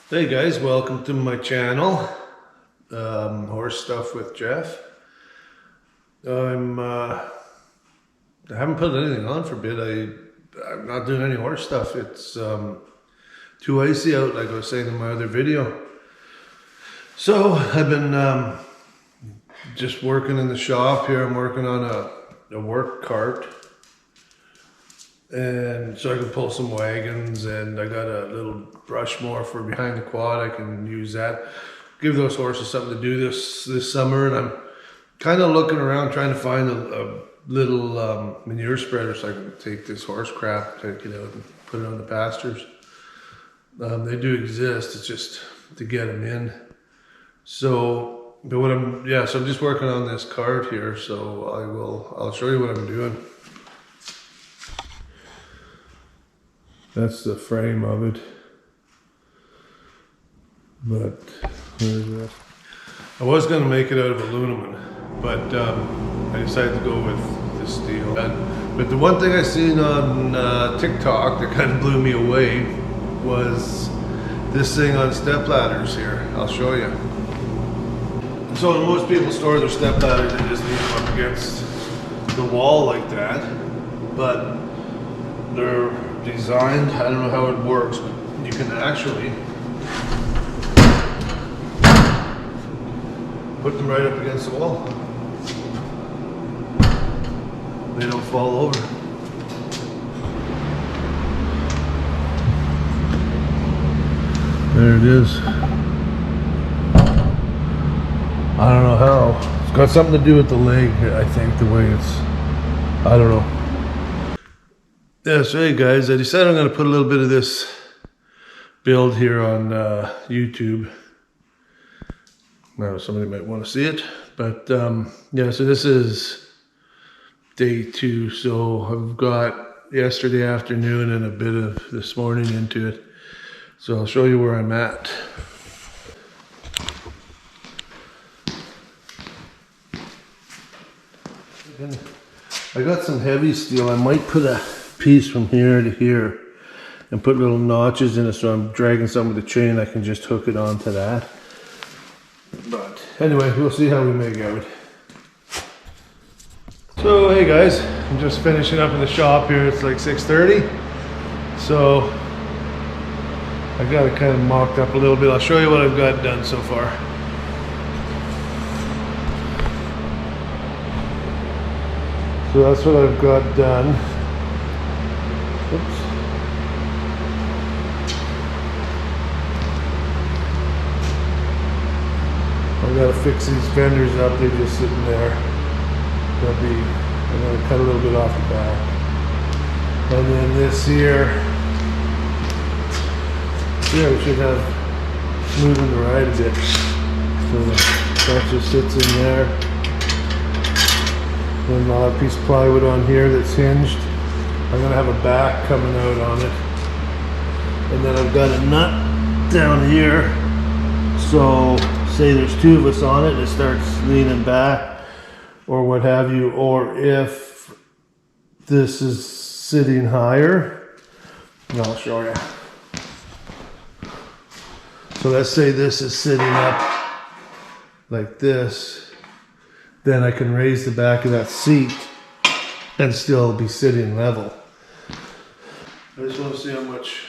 Hey guys, welcome to my channel, Horse Stuff with Jeff. I haven't put anything on for a bit. I'm not doing any horse stuff. It's too icy out, like I was saying in my other video. So I've been just working in the shop here. I'm working on a work cart, and so I can pull some wagons, and I got a little brush mower for behind the quad. I can use that, give those horses something to do this summer. And I'm kind of looking around trying to find a little manure spreader so I can take this horse crap, take it out and put it on the pastures. They do exist, it's just to get them in. So, but so I'm just working on this cart here, so I'll show you what I'm doing. That's the frame of it. But where's that? I was going to make it out of aluminum, but I decided to go with the steel. But the one thing I seen on TikTok that kind of blew me away was this thing on step ladders here. I'll show you. So when most people store their step ladders, they just leave them up against the wall like that. But they're designed, I don't know how it works, but you can actually put them right up against the wall. They don't fall over. There it is. I don't know how. It's got something to do with the leg, I think, the way it's, I don't know. Yeah, so hey guys, I decided I'm going to put a little bit of this build here on YouTube. Now somebody might want to see it, but yeah, so this is day 2. So I've got yesterday afternoon and a bit of this morning into it. So I'll show you where I'm at. I got some heavy steel. I might put a piece from here to here and put little notches in it, so I'm dragging some of the chain, I can just hook it onto that. But anyway, we'll see how we make out. So hey guys, I'm just finishing up in the shop here. It's like 6:30, so I got it kind of mocked up a little bit. I'll show you what I've got done so far. So that's what I've got done. Oops. I've got to fix these fenders up. They're just sitting there. I'm going to cut a little bit off the back. And then this here, we should have smoothing the ride a bit. So that just sits in there. Then I'll have a piece of plywood on here that's hinged. I'm going to have a back coming out on it. And then I've got a nut down here. So say there's 2 of us on it, it starts leaning back or what have you. Or if this is sitting higher, and I'll show you. So let's say this is sitting up like this. Then I can raise the back of that seat and still be sitting level. I just want to see how much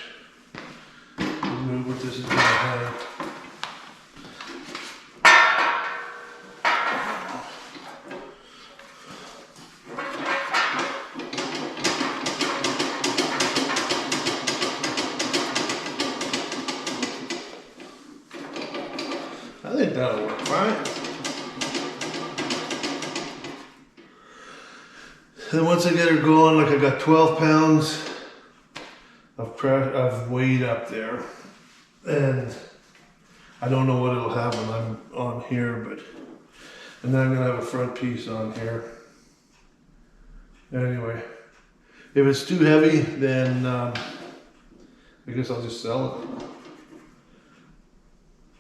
movement this is going to have. I think that'll work fine. And once I get her going, like I got 12 pounds of weight up there, and I don't know what it'll have when I'm on here, and then I'm gonna have a front piece on here. Anyway, if it's too heavy, then I guess I'll just sell it.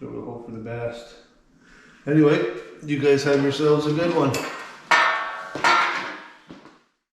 So we'll hope for the best. Anyway, you guys have yourselves a good one.